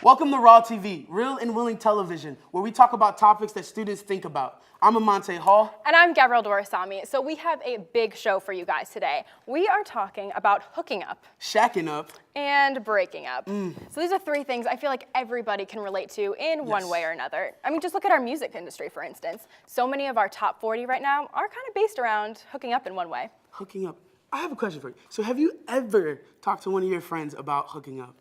Welcome to Raw TV, Real and Willing Television, where we talk about topics that students think about. I'm Amante Hall. And I'm Gabrielle Dorisami. So we have a big show for you guys today. We are talking about hooking up. Shacking up. And breaking up. So these are three things I feel like everybody can relate to in one way or another. I mean, just look at our music industry, for instance. So many of our top 40 right now are kind of based around hooking up in one way. Hooking up. I have a question for you. So have you ever talked to one of your friends about hooking up?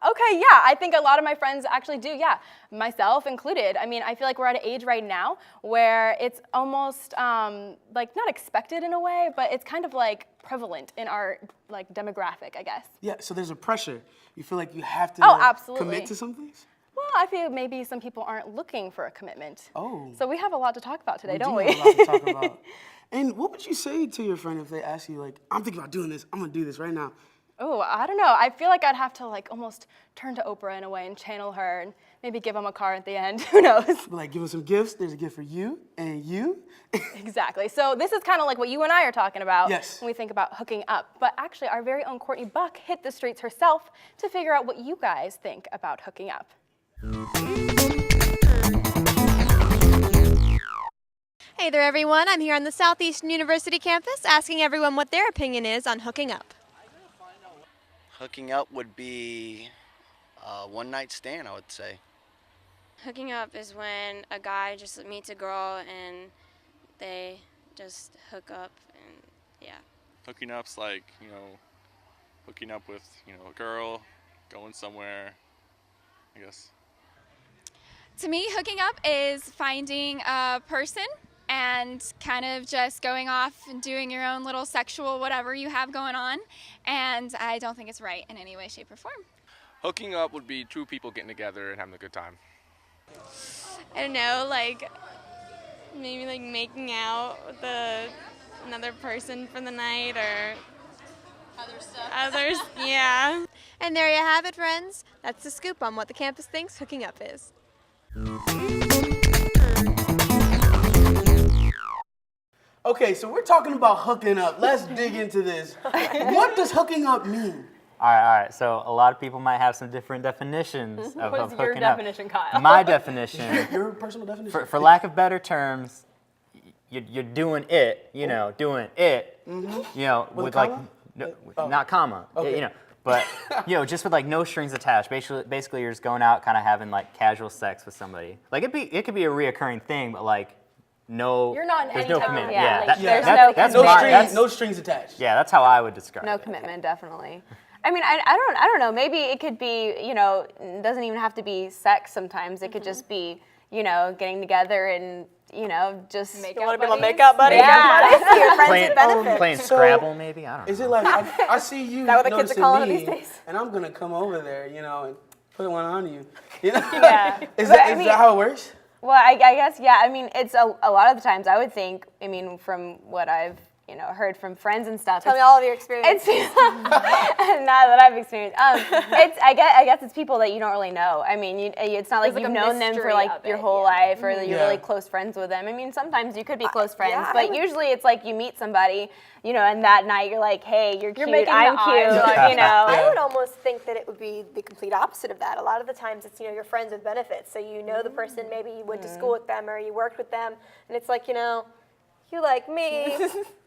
Okay, yeah, I think a lot of my friends actually do, yeah, myself included. I mean, I feel like we're at an age right now where it's almost like not expected in a way, but it's kind of like prevalent in our like demographic, I guess. Yeah, so there's a pressure. You feel like you have to absolutely. commit to some things? Well, I feel maybe some people aren't looking for a commitment. Oh. So we have a lot to talk about today, don't we? We do have a lot to talk about. And what would you say to your friend if they ask you, like, I'm thinking about doing this, I'm gonna do this right now? Oh, I don't know. I feel like I'd have to like almost turn to Oprah in a way and channel her and maybe give them a car at the end. Who knows? Like, give them some gifts. There's a gift for you and you. Exactly. So this is kind of like what you and I are talking about Yes. when we think about hooking up. But actually, our very own Courtney Buck hit the streets herself to figure out what you guys think about hooking up. Hey there, everyone. I'm here on the Southeastern University campus asking everyone what their opinion is on hooking up. Hooking up would be a one-night stand, I would say. Hooking up is when a guy just meets a girl and they just hook up and yeah. Hooking up's like, hooking up with, a girl, going somewhere, I guess. To me, hooking up is finding a person and kind of just going off and doing your own little sexual whatever you have going on. And I don't think it's right in any way, shape, or form. Hooking up would be two people getting together and having a good time. I don't know, like maybe like making out with another person for the night or other stuff. Others, yeah. And there you have it, friends. That's the scoop on what the campus thinks hooking up is. Okay, so we're talking about hooking up. Let's dig into this. What does hooking up mean? All right. So a lot of people might have some different definitions of What's hooking your up. definition, Kyle? My definition, Your personal definition? for lack of better terms, you're doing it, doing it, with like, comma? not comma, Okay. but, just with like no strings attached. Basically, you're just going out kind of having like casual sex with somebody. Like it could be a reoccurring thing, but like, no, You're not in there's any no type of- commitment. yeah, like, there's that's no, my, no strings attached. yeah, that's how I would describe No it. commitment, definitely. I mean, I don't know. Maybe it could be, it doesn't even have to be sex sometimes. It could just be, getting together and, just Make You out want to be my buddies? makeup buddy? Yeah. Your friends with benefits. Playing So, Scrabble, maybe? I don't know. Is it like, I see you that what the kids are noticing calling it me, these days? and I'm going to come over there, and put one on you. Yeah. Is But, that I mean- how it works? Well, I guess, yeah. I mean, it's a lot of the times I would think, from what I've, heard from friends and stuff. Tell me all of your experience. It's not that I've experienced. I guess it's people that you don't really know. I mean, it's not like There's you've like a known them for mystery like of your it, whole yeah. life, or that you're Yeah. really close friends with them. I mean, sometimes you could be close friends, yeah, but usually it's like you meet somebody, and that night you're like, hey, you're cute, making I'm the cute, eyes, I would almost think that it would be the complete opposite of that. A lot of the times it's, your friends with benefits. So you know the person, maybe you went to school with them or you worked with them, and it's like, you like me,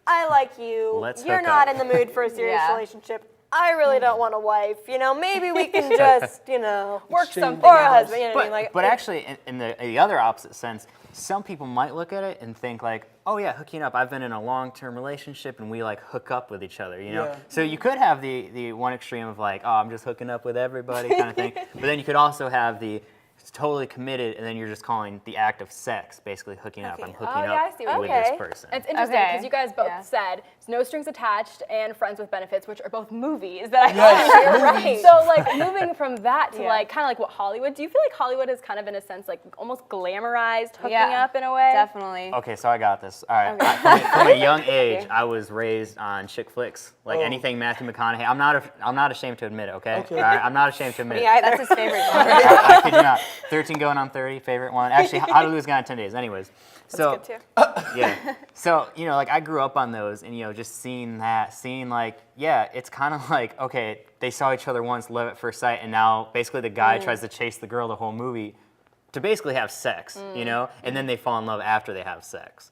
I like you, Let's you're hook not up. in the mood for a serious Yeah. relationship. I really don't want a wife, maybe we can just, Work Exchange something or a out. husband, you know what I mean? Like, But actually, in the other opposite sense, some people might look at it and think like, oh yeah, hooking up. I've been in a long-term relationship and we like hook up with each other, Yeah. So you could have the one extreme of like, oh, I'm just hooking up with everybody kind of thing. But then you could also have the it's totally committed, and then you're just calling the act of sex basically hooking up. I'm hooking Oh, yeah, I up see what with you mean. this person. It's interesting Okay. because you guys both Yeah. said it's No Strings Attached and Friends with Benefits, which are both movies that I Yes, thought movies. right. So like moving from that to Yeah. like kind of like what Hollywood. Do you feel like Hollywood is kind of in a sense like almost glamorized hooking Yeah. up in a way? Definitely. Okay, so I got this. All right. From a young age, I was raised on chick flicks, like Oh. anything Matthew McConaughey. I'm not ashamed to admit it. Okay. Okay. All right. I'm not ashamed to admit it. me either. That's his favorite one. I kid you not. 13 going on 30, favorite one. Actually, How to Lose a Guy in 10 Days. Anyways, so That's good too. yeah. So, like I grew up on those and, just seeing like, yeah, it's kind of like, okay, they saw each other once, love at first sight, and now basically the guy tries to chase the girl the whole movie to basically have sex, and then they fall in love after they have sex.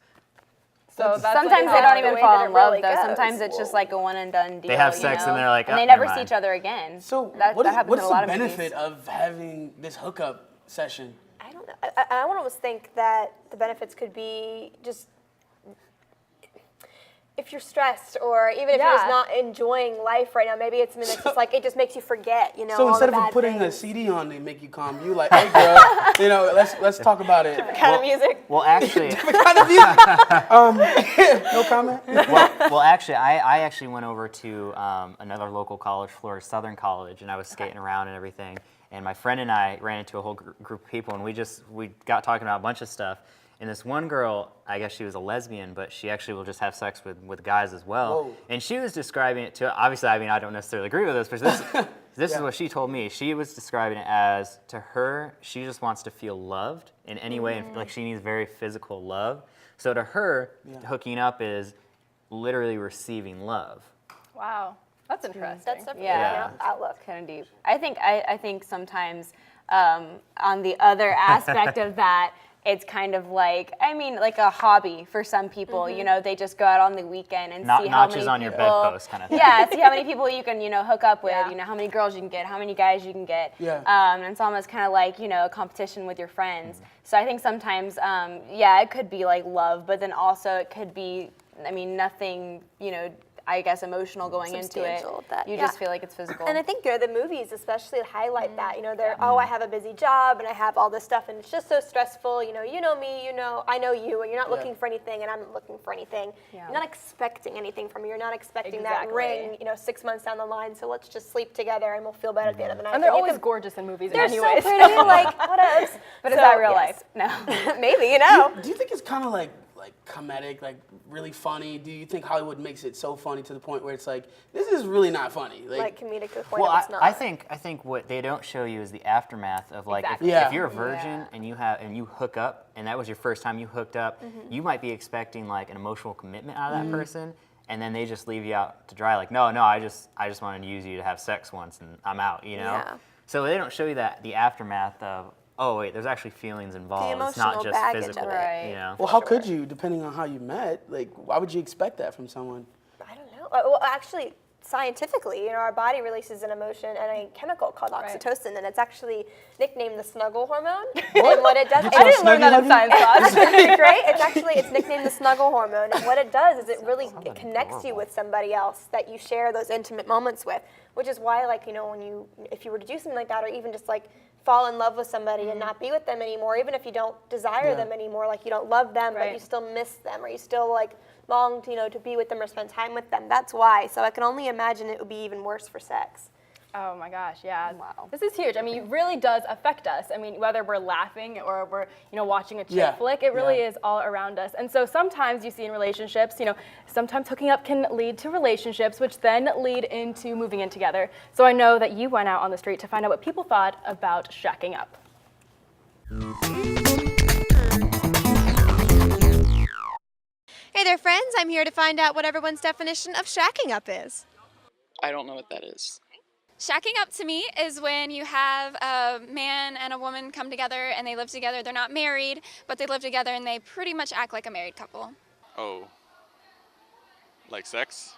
So that's Sometimes like they don't the even way fall that in it love really though. goes. Sometimes it's just like a one and done deal. They have sex and they're like, and "Oh, they never never see mind." each other again. So that happens what's in a lot the of benefit movies. of having this hookup session? I don't know. I would almost think that the benefits could be just if you're stressed or even if you're just not enjoying life right now, maybe it's something that's just like it just makes you forget, So all instead the of bad putting a things. CD on to make you calm, you like, hey girl, let's talk about it. kind of music. Well, actually, No comment. well, actually, I actually went over to another local college, Florida Southern College, and I was skating around and everything. And my friend and I ran into a whole group of people, and we got talking about a bunch of stuff. And this one girl, I guess she was a lesbian, but she actually will just have sex with guys as well. Whoa. And she was describing it to, obviously, I mean, I don't necessarily agree with this, but this is what she told me. She was describing it as, to her, she just wants to feel loved in any way, and like she needs very physical love. So to her, hooking up is literally receiving love. Wow, that's interesting. That's definitely Yeah. an outlook. Kind of deep. I think sometimes on the other aspect of that, it's kind of like, like a hobby for some people. They just go out on the weekend and see how many Notches on your people. bedpost kind of thing. Yeah, see how many people you can, hook up with. Yeah. How many girls you can get, how many guys you can get. Yeah. And it's almost kind of like, a competition with your friends. So I think sometimes, it could be like love, but then also it could be, nothing, I guess emotional going into it. Substantial with that, You yeah. just feel like it's physical. And I think the movies especially highlight that. They're I have a busy job and I have all this stuff and it's just so stressful. You know me, I know you, and you're not looking for anything and I'm not looking for anything. Yeah. You're not expecting anything from me. You're not expecting that Exactly. ring, 6 months down the line. So let's just sleep together and we'll feel better at the end of the night. And they're you always can- gorgeous in movies They're anyways. so pretty, like what else? But is that real life? No. Maybe, Do you think it's kind of like comedic, like really funny? Do you think Hollywood makes it so funny to the point where it's like, this is really not funny? like comedic to the point Well, that it's not. I think what they don't show you is the aftermath of like Exactly. if you're a virgin and you hook up and that was your first time you hooked up, you might be expecting like an emotional commitment out of that person, and then they just leave you out to dry. Like no, I just wanted to use you to have sex once and I'm out. Yeah. So they don't show you the aftermath of, oh wait, there's actually feelings involved. It's not emotional just baggage of physical. it. Right. Well, how could you, depending on how you met? Like, why would you expect that from someone? I don't know. Well, actually, scientifically, our body releases an emotion and a chemical called oxytocin, and it's actually nicknamed the snuggle hormone. And what it does, I didn't learn that in science class. Great. It's nicknamed the snuggle hormone, and what it does is it really connects you with somebody else that you share those intimate moments with, which is why, if you were to do something like that, or even just fall in love with somebody and not be with them anymore, even if you don't desire them anymore, like you don't love them, but you still miss them, or you still long to be with them or spend time with them. That's why. So I can only imagine it would be even worse for sex. Oh my gosh, yeah. Wow. This is huge. It really does affect us. Whether we're laughing or we're, watching a chick flick, it really is all around us. And so sometimes you see in relationships, sometimes hooking up can lead to relationships, which then lead into moving in together. So I know that you went out on the street to find out what people thought about shacking up. Hey there, friends. I'm here to find out what everyone's definition of shacking up is. I don't know what that is. Shacking up to me is when you have a man and a woman come together and they live together. They're not married, but they live together and they pretty much act like a married couple. Oh, like sex,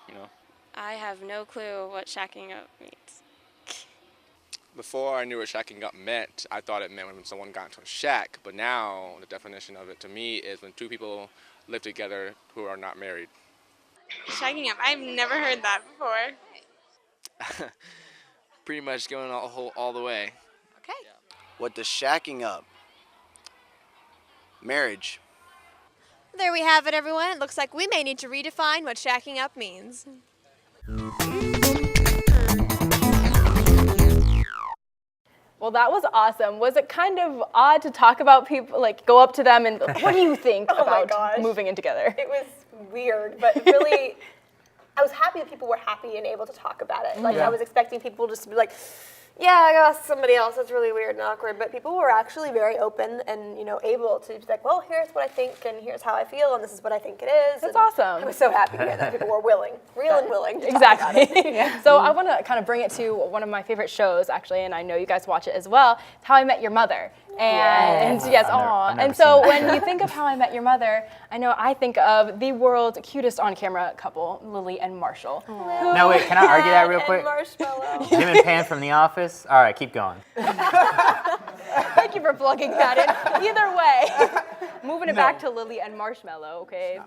I have no clue what shacking up means. Before I knew what shacking up meant, I thought it meant when someone got into a shack, but now the definition of it to me is when two people live together who are not married. Shacking up, I've never heard that before. Pretty much going all the way. Okay. What does shacking up? Marriage. There we have it, everyone. It looks like we may need to redefine what shacking up means. Well, that was awesome. Was it kind of odd to talk about people, go up to them and, what do you think Oh my about gosh. moving in together? It was weird, but really, I was happy that people were happy and able to talk about it. Like I was expecting people just to be like, yeah, I gotta ask somebody else. That's really weird and awkward. But people were actually very open and, you know, able to be like, well, here's what I think and here's how I feel and this is what I think it is. That's and awesome. I was so happy to hear that people were willing, real and willing to talk about Exactly. it. So I want to kind of bring it to one of my favorite shows, actually, and I know you guys watch it as well, How I Met Your Mother. And yes, I've never and so seen that. when you think of How I Met Your Mother, I know I think of the world's cutest on-camera couple, Lily and Marshall. No, wait, can I argue that real And quick? Marshmallow. Jim and Pam from The Office? All right, keep going. Thank you for plugging that in. Either way, moving it back to Lily and Marshmallow, okay?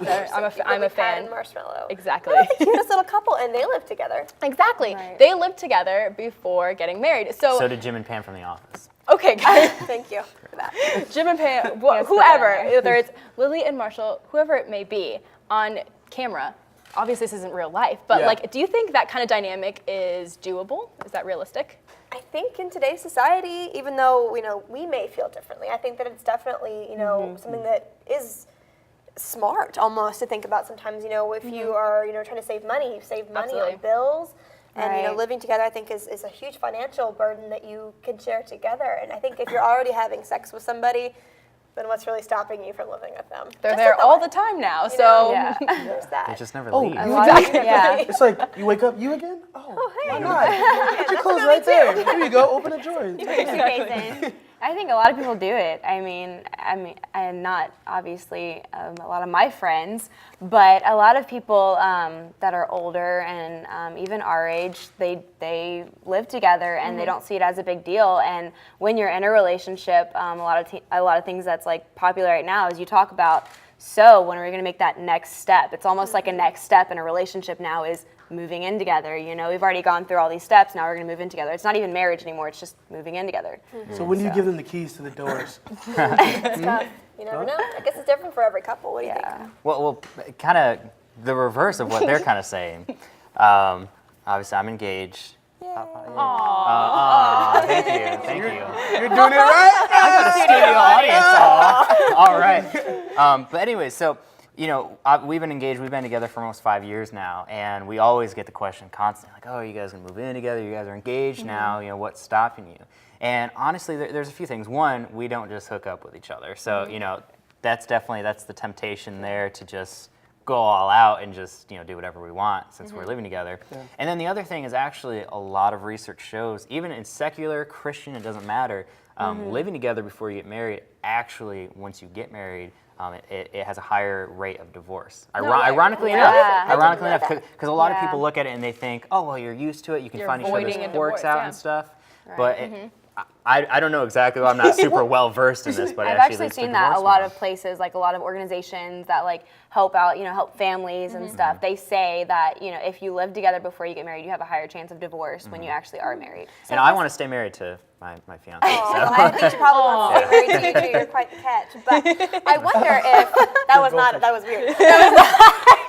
I'm a Pat fan. and Marshmallow. Exactly. They're the cutest little couple, and they live together. Exactly. Right. They lived together before getting married. So did Jim and Pam from The Office. Okay, guys. Thank you for that. Jim and Pam, Yes, put that whoever, in there. whether it's Lily and Marshall, whoever it may be, on camera. Obviously, this isn't real life, but Yeah. like, do you think that kind of dynamic is doable? Is that realistic? I think in today's society, even though, you know, we may feel differently, I think that it's definitely, you know, something that is smart almost to think about sometimes. You know, if you are, you know, trying to save money, you save money Absolutely. on bills. And, you know, Right. living together, I think, is a huge financial burden that you can share together. And I think if you're already having sex with somebody, then what's really stopping you from living with them? They're Just there a all thought. the time now, You so know? Yeah. There's that. They just never Oh, leave. A lot of- yeah. It's like, you wake up, you again? Oh, hey. why not? Put your clothes right there. Here you go, open a drawer. Put your suitcase in. I think a lot of people do it. I mean, and not obviously a lot of my friends, but a lot of people that are older and even our age, they live together and they don't see it as a big deal. And when you're in a relationship, a lot of things that's like popular right now is you talk about. So when are we going to make that next step? It's almost like a next step in a relationship now is moving in together. You know, we've already gone through all these steps. Now we're going to move in together. It's not even marriage anymore. It's just moving in together. So when do you give them the keys to the doors? It's tough. You never know. I guess it's different for every couple. What do you think? Yeah. Well, kind of the reverse of what they're kind of saying. Obviously, I'm engaged. Thank you. You're doing it right? Studio audience. All right. But anyway, so, you know, we've been engaged. We've been together for almost 5 years now, and we always get the question constantly, like, "Oh, you guys gonna move in together? You guys are engaged now. You know, what's stopping you?" And honestly, there's a few things. One, we don't just hook up with each other, so you know, that's the temptation there to just go all out and just, you know, do whatever we want since we're living together. And then the other thing is actually a lot of research shows, even in secular, Christian, it doesn't matter, living together before you get married, actually, once you get married, it has a higher rate of divorce. Ironically Yeah. enough, because a lot of Yeah. people look at it and they think, oh, well, you're used to it, you can You're find each avoiding other's a quirks divorce, out yeah. and stuff. But I don't know exactly, I'm not super well versed in this, but it I've actually actually leads to seen that a divorce lot more. of places, like a lot of organizations that like help out, you know, help families and stuff. They say that, you know, if you live together before you get married, you have a higher chance of divorce when you actually are married. And I want to stay married to my fiance. Well, I think she probably wants to get married to you too. You're quite the catch. But I wonder if that was weird.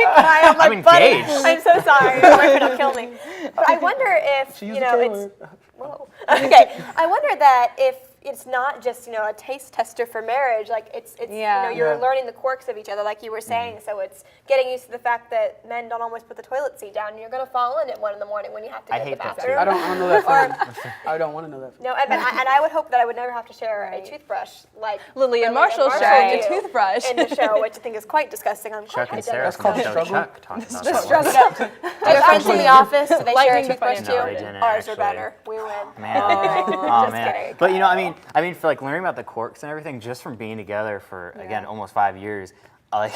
I'm I'm buddy, engaged. I'm so sorry. Your boyfriend will kill me. But I wonder if She used you know a it's. killer. Whoa. Okay. I wonder that if it's not just, you know, a taste tester for marriage, like it's Yeah. you know, you're Yeah. learning the quirks of each other, like you were saying. So it's getting used to the fact that men don't always put the toilet seat down, and you're gonna fall in at 1 a.m. when you have to I go to hate the that bathroom. too. I don't know that feeling. I don't want to know that feeling. No, and I would hope that I would never have to share a toothbrush like Lily and Marshall sharing a toothbrush. in the show, which I think is quite disgusting. I'm Chuck quite and Sarah That's from called the show struggle. Chuck talked about that. Do you have friends in the office? Do they share a Lightning the toothbrush funny. too? No, they didn't, Ours are actually. better. We win. Man, oh Just man. kidding. But you know, I mean, for like learning about the quirks and everything, just from being together for again almost 5 years, like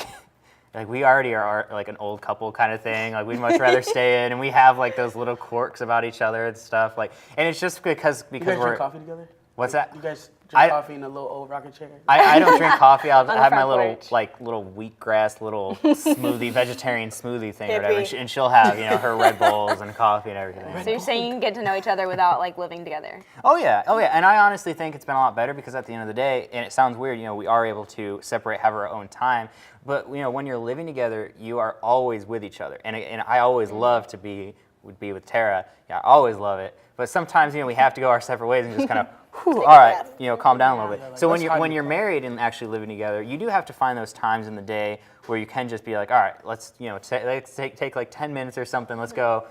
we already are like an old couple kind of thing. Like we'd much rather stay in, and we have like those little quirks about each other and stuff. Like, and it's just because You guys we're. drink coffee together? What's that? You guys I- drink coffee in a little old rocking chair? I don't drink coffee. I'll the have my front little porch. little wheatgrass little smoothie, vegetarian smoothie thing or whatever, Hippie. and she'll have her Red Bulls and coffee and everything. So you're saying you can get to know each other without like living together? Oh yeah, and I honestly think it's been a lot better because at the end of the day, and it sounds weird, we are able to separate, have our own time, but when you're living together, you are always with each other, and I always love to be would be with Tara. Yeah, I always love it. But sometimes, we have to go our separate ways and just kind of, all right, calm down a little bit. So when you're married and actually living together, you do have to find those times in the day where you can just be like, all right, let's take like 10 minutes or something. Let's go,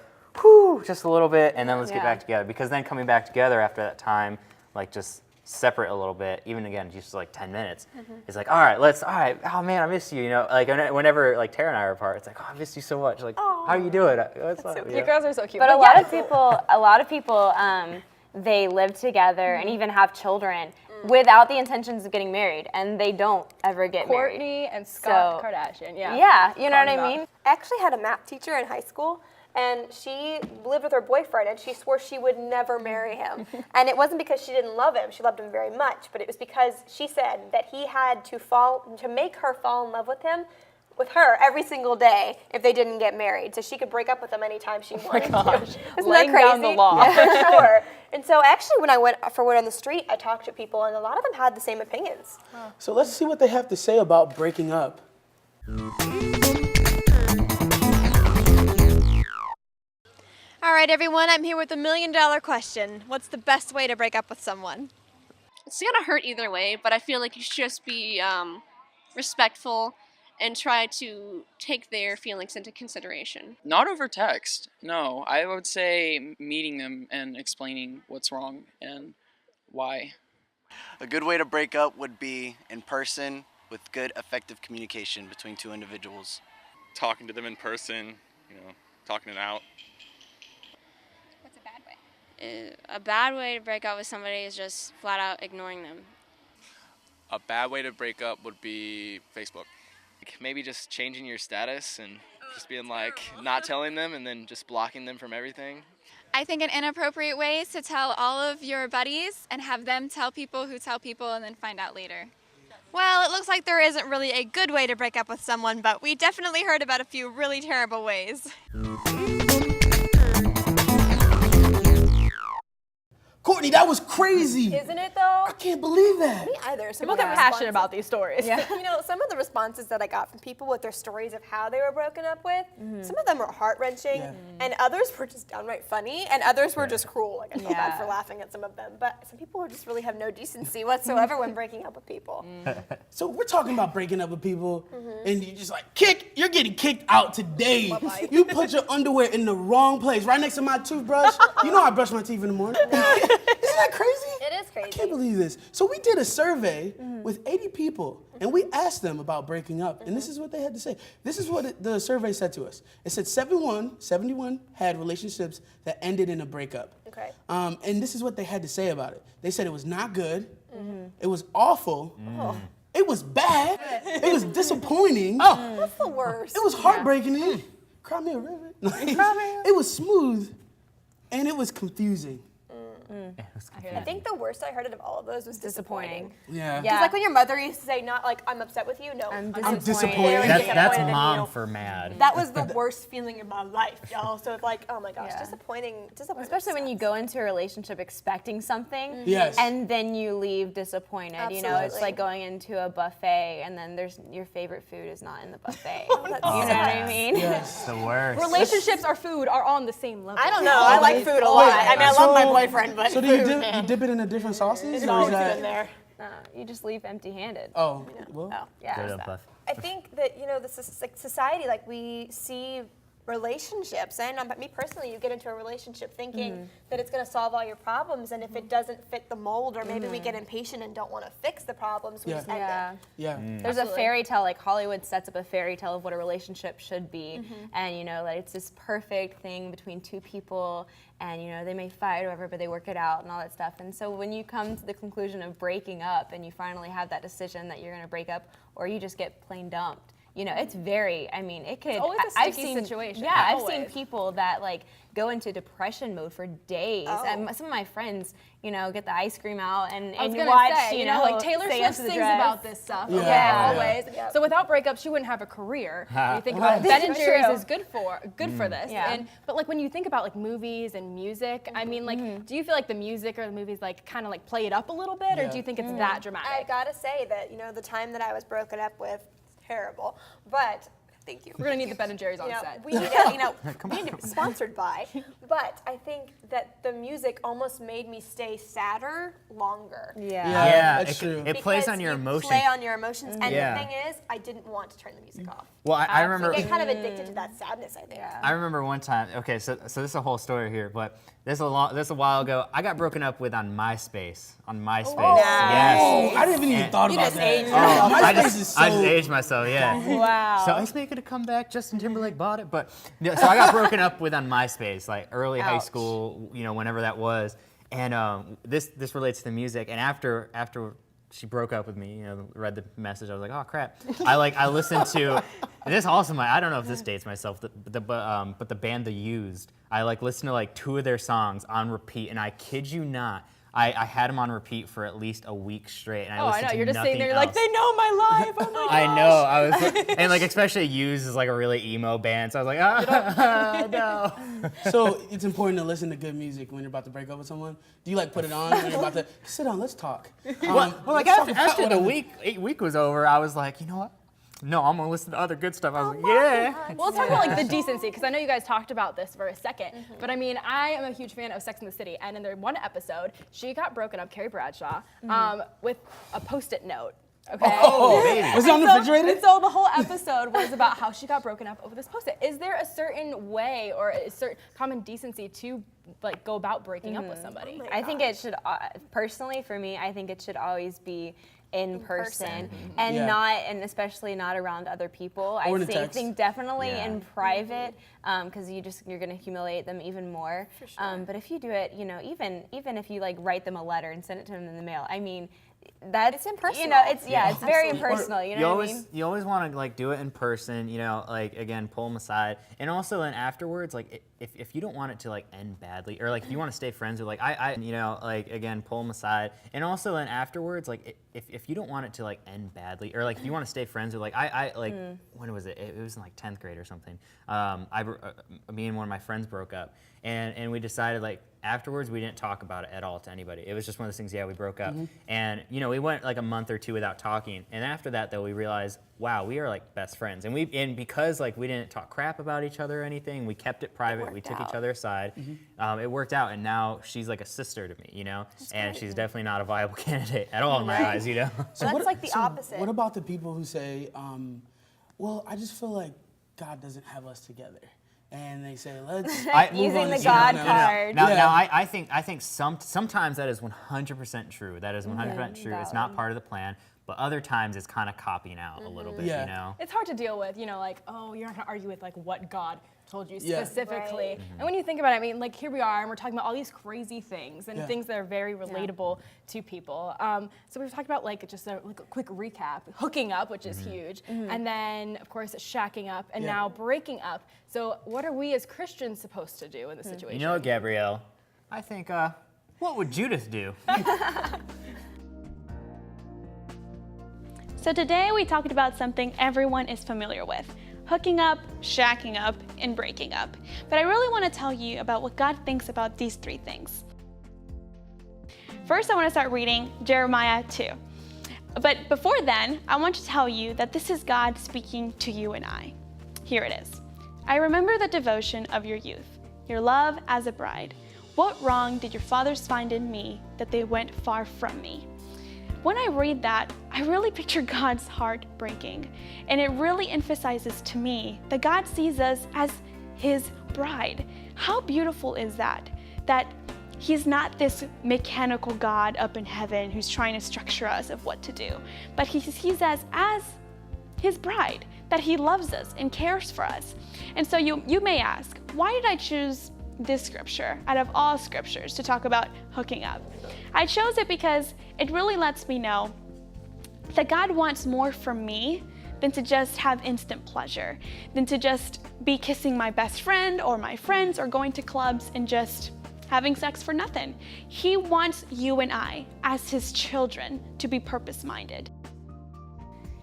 just a little bit, and then let's get back together. Because then coming back together after that time, like just separate a little bit, even again, just like 10 minutes. It's like, all right, oh man, I miss you, Like whenever like Tara and I are apart, it's like, oh, I miss you so much. Like, how are you doing? What's up? You girls are so cute. But a lot of people, they live together and even have children without the intentions of getting married, and they don't ever get married. Courtney and Scott Kardashian, Yeah, you know what I mean? I actually had a math teacher in high school, and she lived with her boyfriend, and she swore she would never marry him. And it wasn't because she didn't love him. She loved him very much, but it was because she said that he had to make her fall in love with her every single day if they didn't get married, so she could break up with him anytime she wanted to. Isn't Laying that crazy? down the law. Yeah, for sure. And so actually when I went for word on the street, I talked to people, and a lot of them had the same opinions. So let's see what they have to say about breaking up. All right, everyone, I'm here with $1 million question. What's the best way to break up with someone? It's gonna hurt either way, but I feel like you should just be respectful and try to take their feelings into consideration. Not over text. No, I would say meeting them and explaining what's wrong and why. A good way to break up would be in person with good, effective communication between two individuals. Talking to them in person, talking it out. What's a bad way? A bad way to break up with somebody is just flat out ignoring them. A bad way to break up would be Facebook. Maybe just changing your status and just being like not telling them and then just blocking them from everything. I think an inappropriate way is to tell all of your buddies and have them tell people who tell people and then find out later. Well, it looks like there isn't really a good way to break up with someone, but we definitely heard about a few really terrible ways. Courtney, that was crazy. Isn't it though? I can't believe that. Me either. People get passionate about these stories. Some of the responses that I got from people with their stories of how they were broken up with, some of them were heart-wrenching, and others were just downright funny, and others were just cruel. Like, I feel bad for laughing at some of them, but some people just really have no decency whatsoever when breaking up with people. So we're talking about breaking up with people, and you just like, you're getting kicked out today. You put your underwear in the wrong place, right next to my toothbrush. You know I brush my teeth in the morning. Isn't that crazy? It is crazy. I can't believe this. So we did a survey with 80 people, and we asked them about breaking up, and this is what they had to say. This is what the survey said to us. It said 71 had relationships that ended in a breakup. Okay. And this is what they had to say about it. They said it was not good, it was awful, it was bad, it was disappointing. That's the worst. It was heartbreaking. Cry me a river. It was smooth, and it was confusing. I think the worst I heard of all of those was disappointing. Yeah. Because like when your mother used to say, not like, I'm upset with you, no, I'm disappointed. That's mom for mad. That was the worst feeling in my life, y'all. So it's like, oh my gosh, disappointing. Especially when you go into a relationship expecting something, and then you leave disappointed. Absolutely. It's like going into a buffet, and then your favorite food is not in the buffet. You know what I mean? Yes, the worst. Relationships or food are on the same level. I don't know. I like food a lot. I mean, I love my boyfriend, but so do you dip it in a different sauces? It's always been there. You just leave empty-handed. Oh, well. Yeah. I think that, this is like society, like we see relationships, and me personally, you get into a relationship thinking that it's going to solve all your problems, and if it doesn't fit the mold, or maybe we get impatient and don't want to fix the problems, we just end it. Yeah. There's a fairy tale, like Hollywood sets up a fairy tale of what a relationship should be, and like it's this perfect thing between two people, and they may fight or whatever, but they work it out and all that stuff. And so when you come to the conclusion of breaking up, and you finally have that decision that you're going to break up, or you just get plain dumped, it's very, it could. It's always a sticky situation. Yeah, I've seen people that like go into depression mode for days. And some of my friends, get the ice cream out and you watch, like Taylor Swift sings about this stuff. Always. Yeah. So without breakups, she wouldn't have a career. You think about it. Ben and Jerry's is good for this. Yeah. But like when you think about like movies and music, do you feel like the music or the movies like kind of like play it up a little bit, or do you think it's that dramatic? I gotta say that the time that I was broken up with, terrible, but Thank you. We're gonna need the Ben and Jerry's on You know, set. we need to, we need to be sponsored by. But I think that the music almost made me stay sadder longer. Yeah, that's true. It plays Because on your you emotions. play on your emotions, and Yeah. the thing is, I didn't want to turn the music off. Well, I remember. You get kind of addicted to that sadness, I think. I remember one time. Okay, so this is a whole story here, but this a while ago. I got broken up with on MySpace. On MySpace. Yes. Oh, I didn't even thought about that. aged MySpace I just is so. aged myself. Yeah. Wow. So is making a comeback. Justin Timberlake bought it, but yeah, so I got broken up with on MySpace, like early high school. You know, whenever that was, and this relates to the music. And after she broke up with me, you know, read the message, I was like, oh crap. I listened to this also. I don't know if this dates myself, but the band The Used. I listened to 2 of their songs on repeat, and I kid you not, I had them on repeat for at least a week straight, and I listened I know. to You're just nothing sitting there else. like, they know my life. Oh my I know. I was and especially Used is a really emo band, so I was like, no. So it's important to listen to good music when you're about to break up with someone. Do you put it on when you're about to sit down? Let's talk. Well, let's talk about after the whatever. week was over, I was like, you know what? No, I'm gonna listen to other good stuff. I was like, yeah. Well, let's talk about the decency, because I know you guys talked about this for a second. But I mean, I am a huge fan of Sex and the City, and in their one episode, she got broken up, Carrie Bradshaw, with a Post-it note. Okay. Oh, baby. Was it on the refrigerator? And so the whole episode was about how she got broken up over this Post-it. Is there a certain way or a certain common decency to go about breaking up with somebody? I think it should, personally for me, I think it should always be in person and and especially not around other people. Or in a I text. think definitely in private, because you're gonna humiliate them even more. For sure. But if you do it, even if you write them a letter and send it to them in the mail, I mean, that's impersonal. it's very impersonal. You know what I mean? You always want to do it in person. Again, pull them aside, and also then afterwards, if you don't want it to end badly, or if you want to stay friends, or again, pull them aside, and also then afterwards, if you don't want it to end badly, or if you want to stay friends, or when was it? It was in 10th grade or something. Me and one of my friends broke up, and we decided afterwards we didn't talk about it at all to anybody. It was just one of those things. Yeah, we broke up, and we went a month or 2 without talking, and after that though we realized, wow, we are best friends, and because we didn't talk crap about each other or anything, we kept it private. We took each other aside. It worked out, and now she's a sister to me, and she's definitely not a viable candidate at all in my eyes, So that's the opposite. What about the people who say, well, I just feel like God doesn't have us together? And they say, let's move Using on the to God something else. card. Now, I think sometimes that is 100% true. That is 100% true. It's not part of the plan. But other times it's kind of copying out a little bit, It's hard to deal with, oh, you're not gonna argue with what God told you specifically. Right. And when you think about it, I mean, here we are, and we're talking about all these crazy things and things that are very relatable to people. So we've talked about just a quick recap: hooking up, which is huge, and then of course shacking up, and now breaking up. So what are we as Christians supposed to do in this situation? You know what, Gabrielle? I think, what would Judith do? So today we talked about something everyone is familiar with: hooking up, shacking up, and breaking up. But I really want to tell you about what God thinks about these 3 things. First, I want to start reading Jeremiah 2. But before then, I want to tell you that this is God speaking to you and I. Here it is. I remember the devotion of your youth, your love as a bride. What wrong did your fathers find in me that they went far from me? When I read that, I really picture God's heart breaking, and it really emphasizes to me that God sees us as His bride. How beautiful is that? That He's not this mechanical God up in heaven who's trying to structure us of what to do, but He sees us as His bride, that He loves us and cares for us. And so you may ask, why did I choose this scripture out of all scriptures to talk about hooking up? I chose it because it really lets me know that God wants more from me than to just have instant pleasure, than to just be kissing my best friend or my friends or going to clubs and just having sex for nothing. He wants you and I, as His children, to be purpose-minded.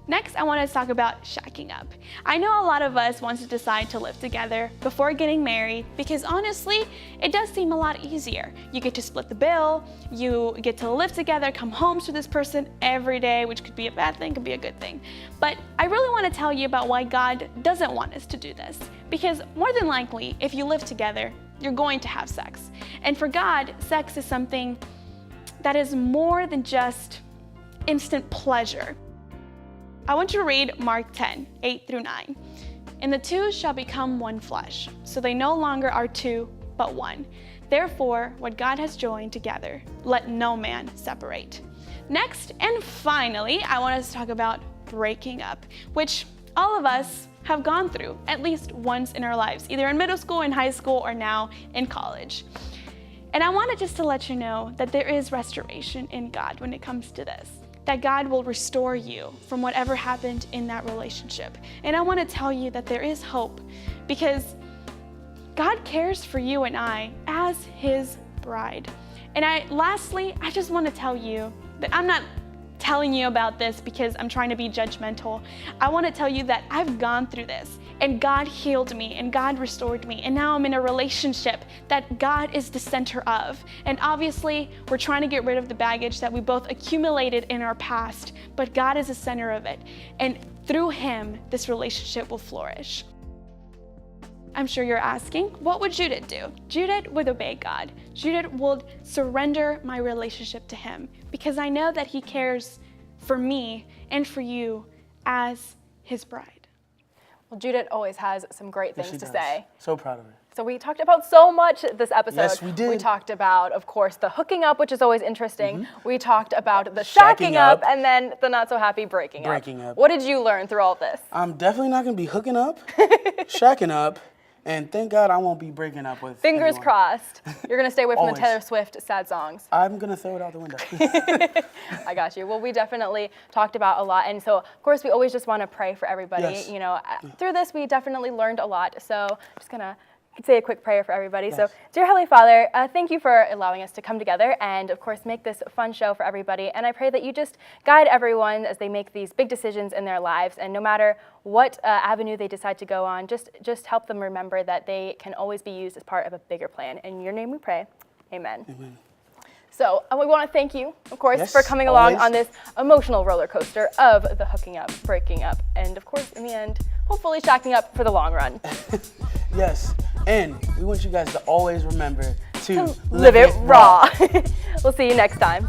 Next, I want to talk about shacking up. I know a lot of us want to decide to live together before getting married because honestly, it does seem a lot easier. You get to split the bill, you get to live together, come home to this person every day, which could be a bad thing, could be a good thing. But I really want to tell you about why God doesn't want us to do this. Because more than likely, if you live together, you're going to have sex. And for God, sex is something that is more than just instant pleasure. I want you to read Mark 10, 8 through 9. And the two shall become one flesh, so they no longer are two, but one. Therefore, what God has joined together, let no man separate. Next, and finally, I want us to talk about breaking up, which all of us have gone through at least once in our lives, either in middle school, in high school, or now in college. And I wanted just to let you know that there is restoration in God when it comes to this. That God will restore you from whatever happened in that relationship. And I want to tell you that there is hope because God cares for you and I as His bride. And lastly, I just want to tell you that I'm not telling you about this because I'm trying to be judgmental. I want to tell you that I've gone through this and God healed me and God restored me. And now I'm in a relationship that God is the center of. And obviously, we're trying to get rid of the baggage that we both accumulated in our past, but God is the center of it. And through Him, this relationship will flourish. I'm sure you're asking, what would Judith do? Judith would obey God. Judith would surrender my relationship to Him because I know that He cares for me and for you as His bride. Well, Judith always has some great things to say. So proud of her. So we talked about so much this episode. Yes, we did. We talked about, of course, the hooking up, which is always interesting. We talked about the shacking up, and then the not so happy breaking up. What did you learn through all of this? I'm definitely not going to be hooking up, shacking up, and thank God I won't be breaking up with Fingers anyone. crossed. You're going to stay away from the Always. Taylor Swift sad songs. I'm going to throw it out the window. I got you. Well, we definitely talked about a lot. And so, of course, we always just want to pray for everybody. Yes. You know, through this, we definitely learned a lot. So I'm just going to say a quick prayer for everybody. Yes. So, dear Heavenly Father, thank you for allowing us to come together and, of course, make this a fun show for everybody. And I pray that you just guide everyone as they make these big decisions in their lives. And no matter what avenue they decide to go on, just help them remember that they can always be used as part of a bigger plan. In your name we pray. Amen. Amen. So we want to thank you, of course, Yes, for coming along always. on this emotional roller coaster of the hooking up, breaking up, and of course, in the end, hopefully shacking up for the long run. Yes, and we want you guys to always remember to Live it raw. We'll see you next time.